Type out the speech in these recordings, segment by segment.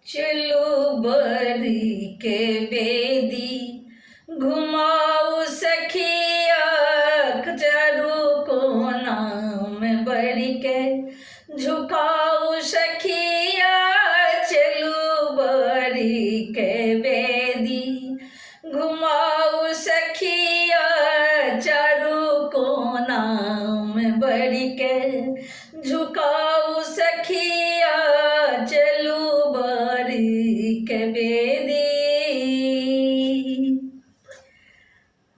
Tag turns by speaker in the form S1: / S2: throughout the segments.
S1: चलो बरी के बेदी घुमाओ सखिया चारों कोना में बड़ी के झुकाओ सखिया चलो बरी के बेदी घुमाओ सखिया चारों कोना में बड़ी के झुकाओ सखिया चलो बरी के बेदी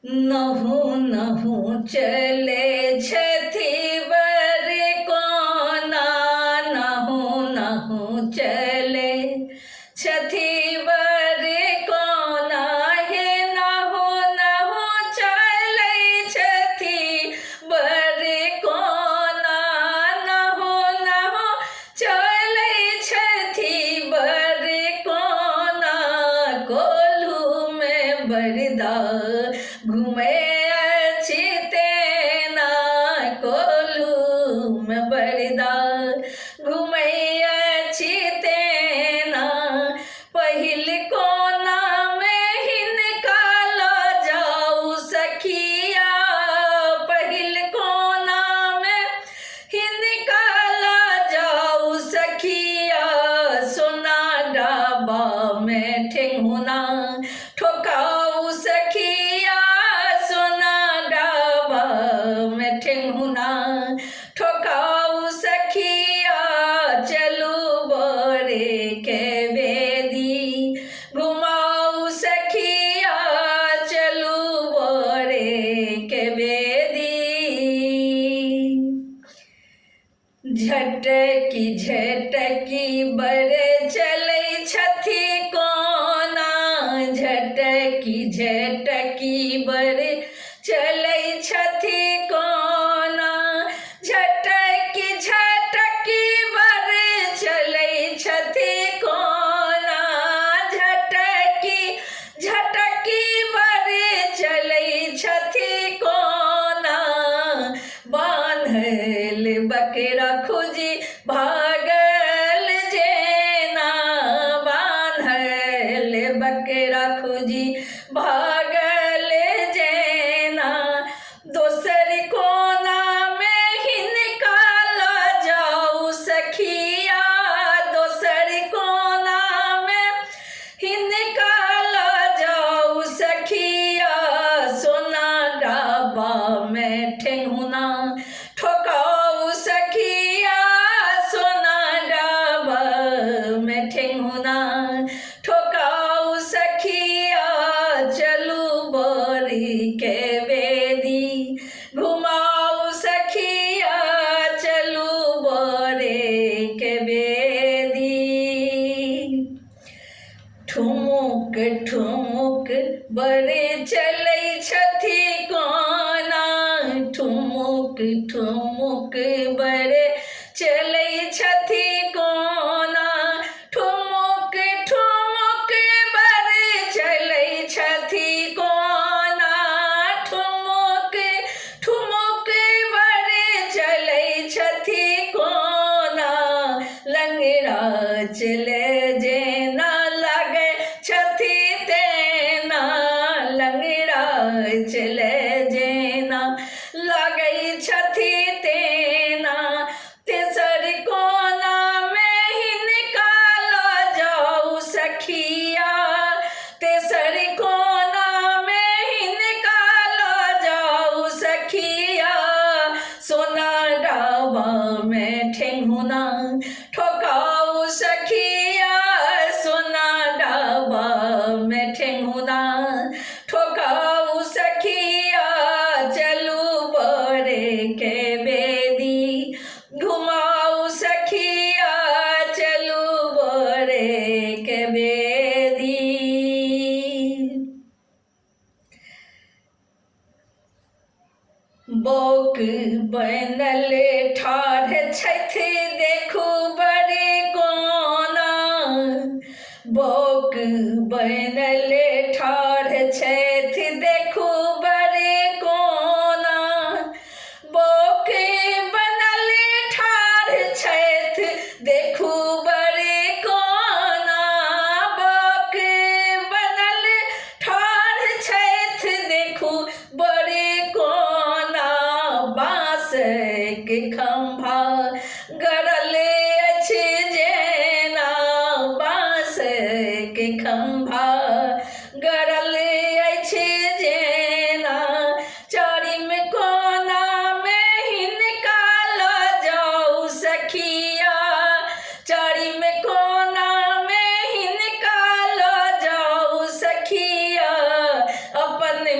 S1: नहु नहु चले छथी बर कोना नहु नहु चले छथी बर कोना हे नहु नहु चले छथी बर कोना नहु नहु चले छथी बर कोना कोल्हू में बरदा घूमे अच्छी तेना कोल्हू में बरदा घूमे अच्छी तेना पहिल कोना में ही निकाला जाऊ सखिया पहिल कोना में ही निकाला जाऊ सखिया सोना डाबा में ठेंगुना ठोकाऊ सखिया सोना डाबा में ठेंगुना ठोकाऊ सखिया चलो बरे के बेदी घुमाऊ सखिया चलो बरे के बेदी झटकी झटकी बरे चले छथी कोना झटकी झटकी बरे चले छथी कोना झटकी झटकी बरे चले छथी कोना झटकी झटकी बरे चले छथी कोना बांधल बकरा खोजी भागल जेना बांधल बकरा खोजी भागल जेना दोसर कोना में ही निकाला जाऊ सखिया दोसर कोना में ही निकाला जाऊ सखिया सोना डाबा में ठेंगुना ठोकाऊ सखिया सोना डाबा में ठेंगुना ठोकाऊ सखिया चलू बरी के बेदी घुमाऊ सखिया चलू बरे के बेदी ठुमुक ठुमुक बरे चले छथी कोना ठुमुक ठुमुक बरे चले छथी कोना ठुमुक ठुमुक बरे चले छथी कोना ठुमुक ठुमुक बरे चले छथी कोना लंगड़ा चले जेना लगे छथी तेना लंगड़ा चले जेना लगे छथी तेना तेसर कोना में ही निकाला जाऊ सखिया तेसर कोना में ही निकाला जाऊ सखिया सोना डाबा में ठेंगुना ठोकाऊ सखिया सोना डाबा में ठेंगुना ठोकाऊ सखिया चलू बरे के बेदी घुमाऊ सखिया चलू बरे के बेदी बोक बनल ठाढ़ छथि देखू बड़े कोना बोक बनल ठाढ़ छथि देखू बड़े कोना बोक बनल ठाढ़ छथि देखू बड़े कोना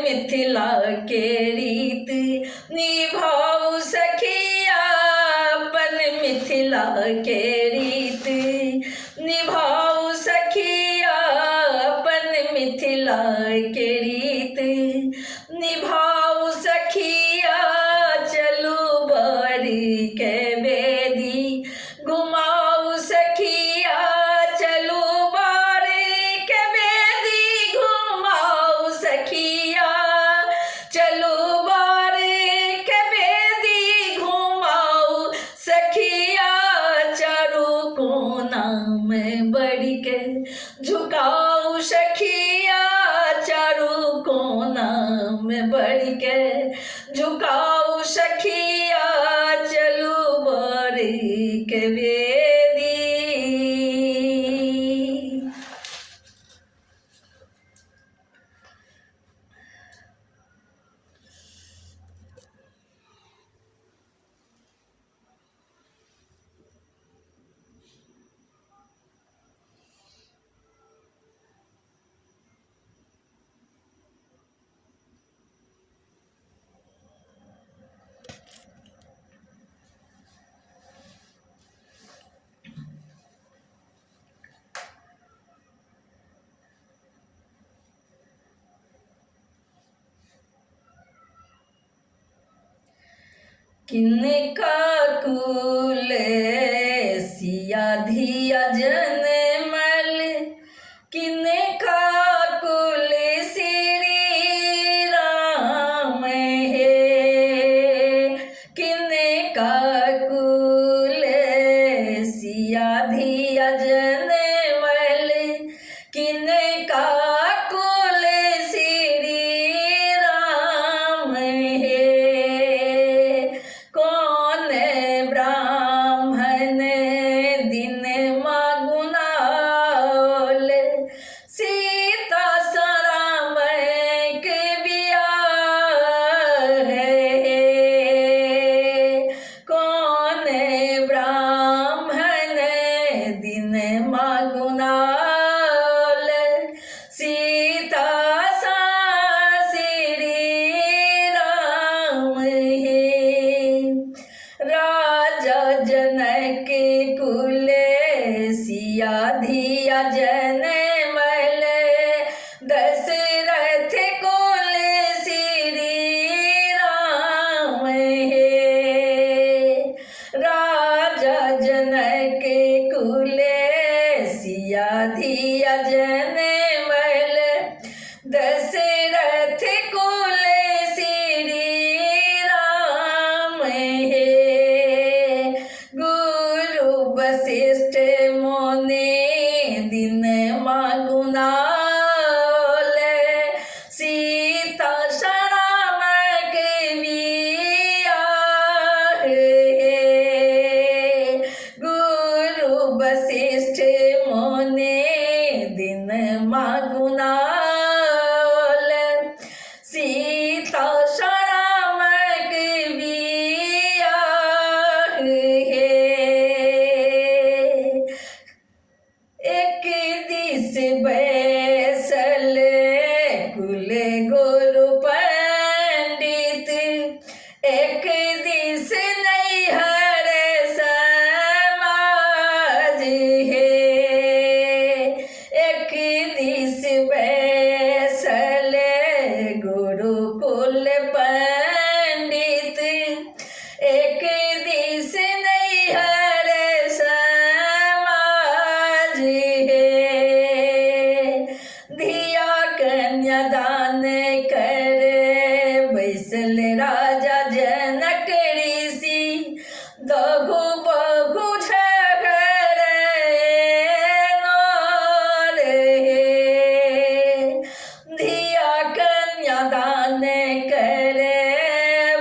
S1: मिथिला के रीत निभाऊ सखिया अपन मिथिला के रीत निभाऊ सखिया अपन मिथिला के रीत निभाऊ सखिया चलू बारी के बेदी घुमाऊ सखिया चलू बारी के बेदी घुमाऊ सखिया चलू बारी के बेदी घुमाऊ सखिया चारू कोना में बढ़ के झुकाऊ सखिया चारू कोना में बढ़ के झुकाऊ सखिया चलू बारी के बेदी। किनका कुल सिया धिया जनमल किनका कुल श्री राम है किनका कुल सिया धिया जनमल किनका कुल श्री राम है कौन ब्राह्मण दिन मागुनाल सीता सराम के बियाह है कौन ब्राह्मण दिन मागुनाल सीता सा श्री राम है राजा जनक कुल सिया धिया जनमल दशरथ कुल श्री राम है राजा जनक कुल सिया धिया जनमल दशरथ कुल श्री राम है गुरु वशिष्ठ मोने दिन मागुनाल सीता सराम के बियाह है गुरु वशिष्ठ मोने दिन मागुनाल सीता सराम के बियाह है एक दिस बैसल कुल गुरु पंडित एक दिस नैहर समाज है एक दिस बैसल गुरुकुल पंडित एक दिस नैहर समाज है धिया कन्यादान कर बैसल राजा जनक ऋषि दहु बहु झगड़े नार है धिया कन्यादान कर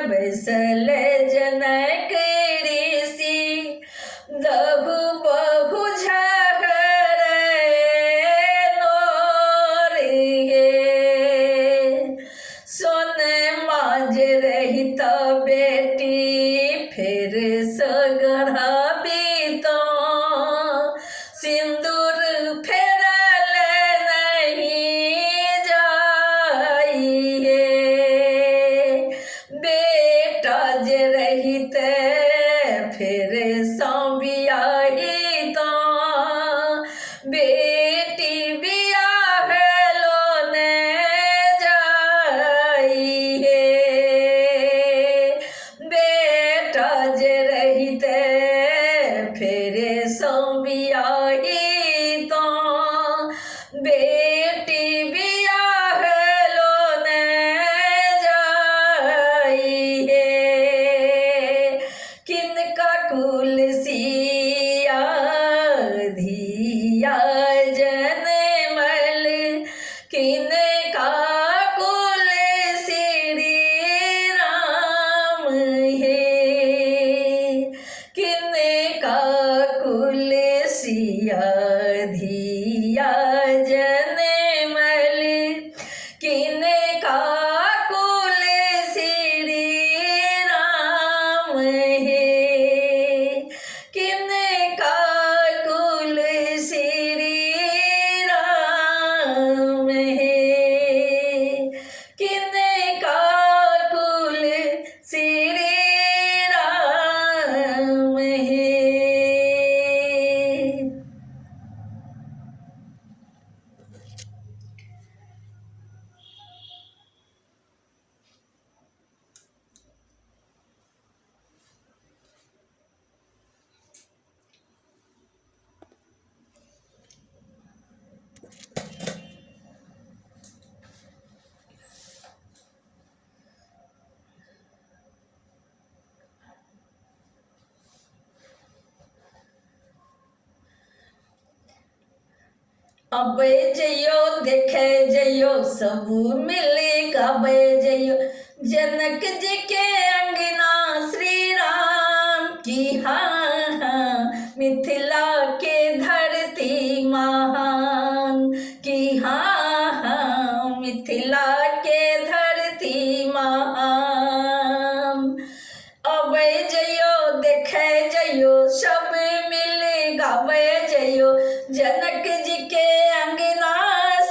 S1: बैसल जनक ऋषि दहु बहु झगड़े नार है का कुल श्री राम है, किने का कुल सिया धिया जने मल, किने का कुल श्री राम है, किने का कुल श्री राम है, किने का कुल श्री राम है। अब जइयो देखे जइयो सब मिले गावे जइयो, जनक जी के अंगना श्री राम की हाँ, मिथिला के धरती महान की हाँ, मिथिला के धरती महान। अब जइयो देखे जइयो सब मिले गावे जइयो, जनक जी के अंगना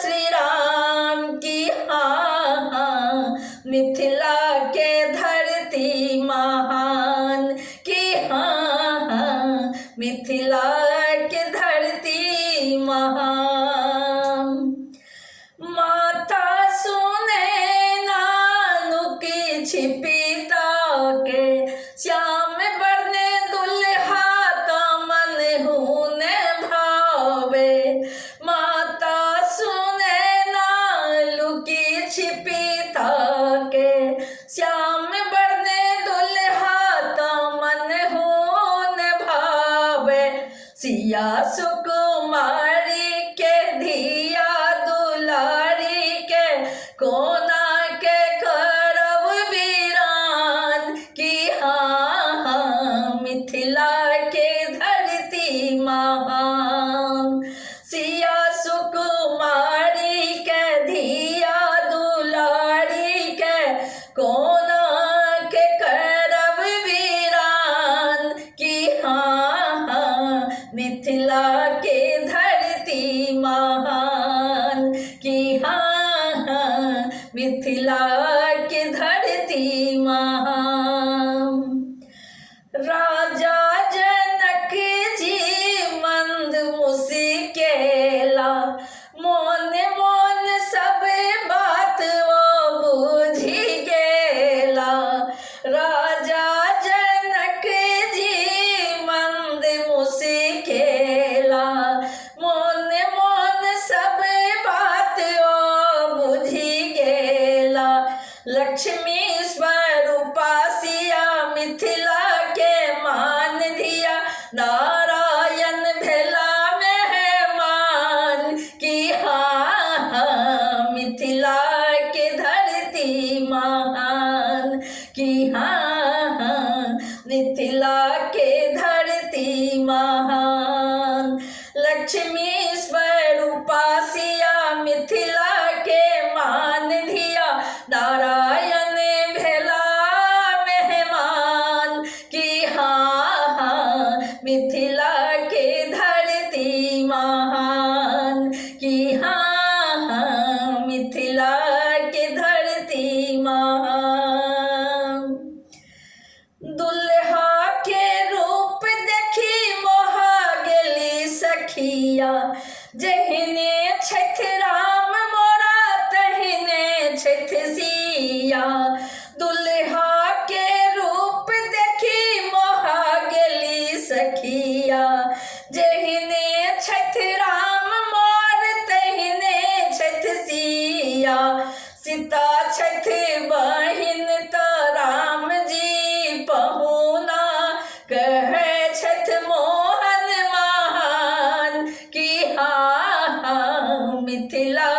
S1: श्री राम की हाँ, मिथिला के धरती महान की हाँ, मिथिला के धरती महान। माता सुने नानु की छिपिता के, श्याम बरने दुल्हा का मन हुने भावे, माता सुने नालू की छिपिता के, श्याम बरने दुल्हा का मन हुने भावे, सिया सुकुमारी के धिया दुलारी के, कोना के करब वीरान की हाँ, मिथिला के धरती महान। सिया सुकुमारी के धिया दुलारी के, कोना के करब वीरान की हाँ, मिथिला के धरती महान की हाँ, मिथिला के धरती महान। राजा जनक जी मंद मुस्केला, मोन मोन सब बात वो बुझी गेला, राजा जनक जी मंद मुस्केला, मोन मोन सब बात वो बुझी गेला, लक्ष्मी स्वरूपा सिया मिथिला के मान दिया, नारायण भेला मेहमान की हाँ, मिथिला के धरती महान की हाँ, मिथिला के धरती महान। लक्ष्मी स्वरूपा सिया मिथिला के मान दिया, नारायण भेला मेहमान की हाँ, मिथिला के धरती महान की हाँ, मिथिला के धरती महान। दुल्हा के रूप देखी मोहा गेली सखिया, जहिने छठ राम मोरा तहिने छठ सिया, दुल्हा के रूप देखी मोहा गेली सखिया, जहिने छठ राम मोर तहिने छठ सिया, सीता छठ बहिन तो राम जी पहुना, कहे छठ मोहन महान की हाँ, मिथिला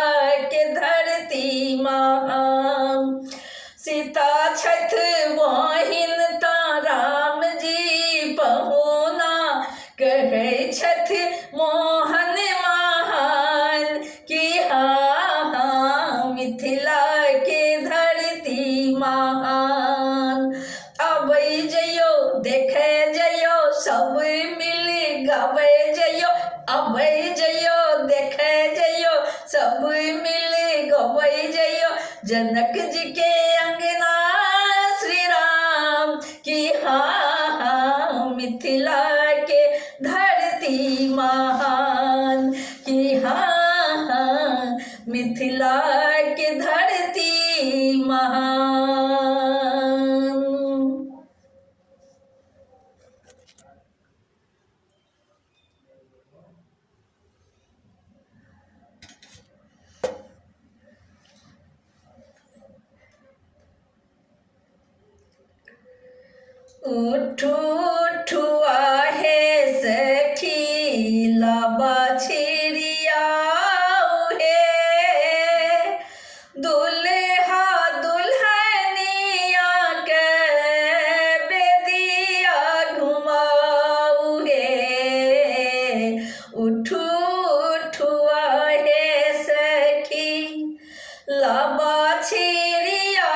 S1: के धरती छठ बहिन ता राम जी पहुना कहे छठ मोहन महान कि हाँ मिथिला के धरती महान। अब जयो देखे जयो सब मिल गवे जयो, अब जयो देखे जयो सब मिल गवे जयो जनक जी के अंगना श्री राम कि हाँ मिथिला के धरती महान कि हाँ मिथिला के धरती महान। उठू उठू आहे सखी लाबा छिरिया हे दुल्हा दुल्हनिया के बेदिया घुमाऊ हे। उठू उठू आहे सखी लाबा छिरिया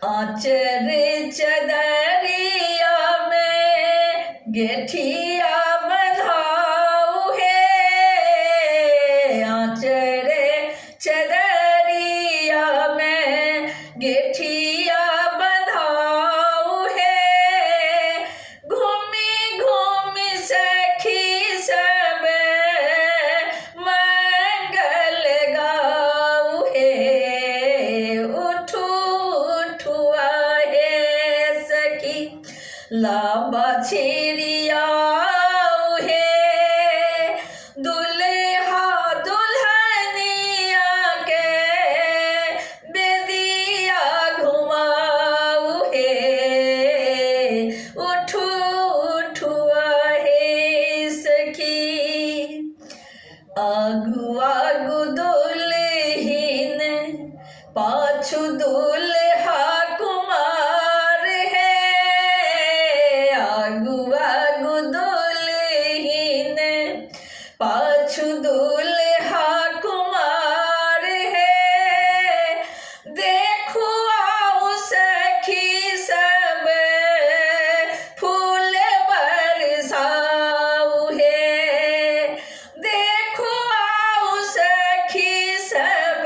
S1: आचर चदरिया में गेठिया बंधाऊ हे। आचर चदरिया में गेठिया बंधाऊ हे। घूमी घूमी सखी सब मंगल गाऊ हे। उठू लाबा छिरिया हे दुल्हा दुल्हनिया के बेदिया घुमाऊ हे। उठू उठू हे सखी आगू आगू दुल्हीन पाछू दुल्हा कुमार है। आगू आगू दुल्हीन पाछू दुल्हा कुमार है। देखो आओ सखी सब फूल बरसाऊ है। देखो आओ सखी सब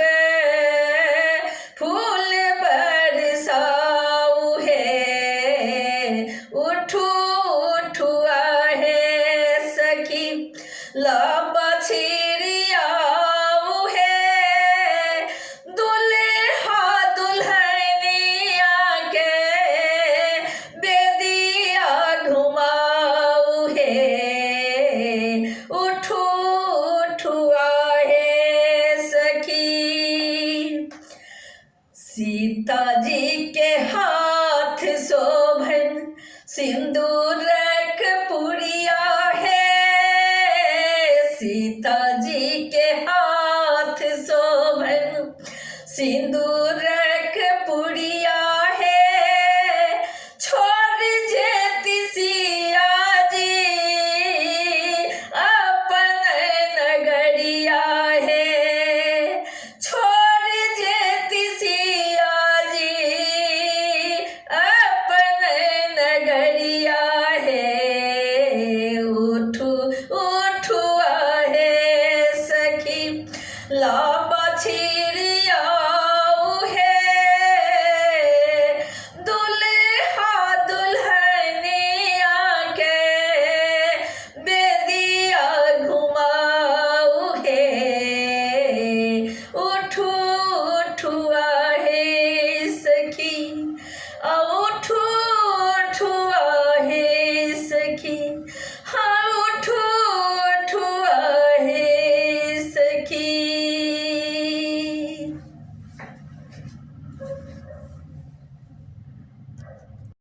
S1: फूल बरसाऊ है। उठू उठू आहे सखी लाबा छिरिया है दुल्हा दुल्हनिया के बेदिया घुमाऊ है। उठू उठू आहे सखी सीता जी के हाथ शोभन सिंदूर पुड़िया है। सीता जी के हाथ शोभन सिंदूर पुड़िया है। छोड़ जेती सिया जी अपन नगरिया है। छोड़ जेती सिया जी अपन नगरिया है। उठू उठू आहे सखी लाबा छिरिया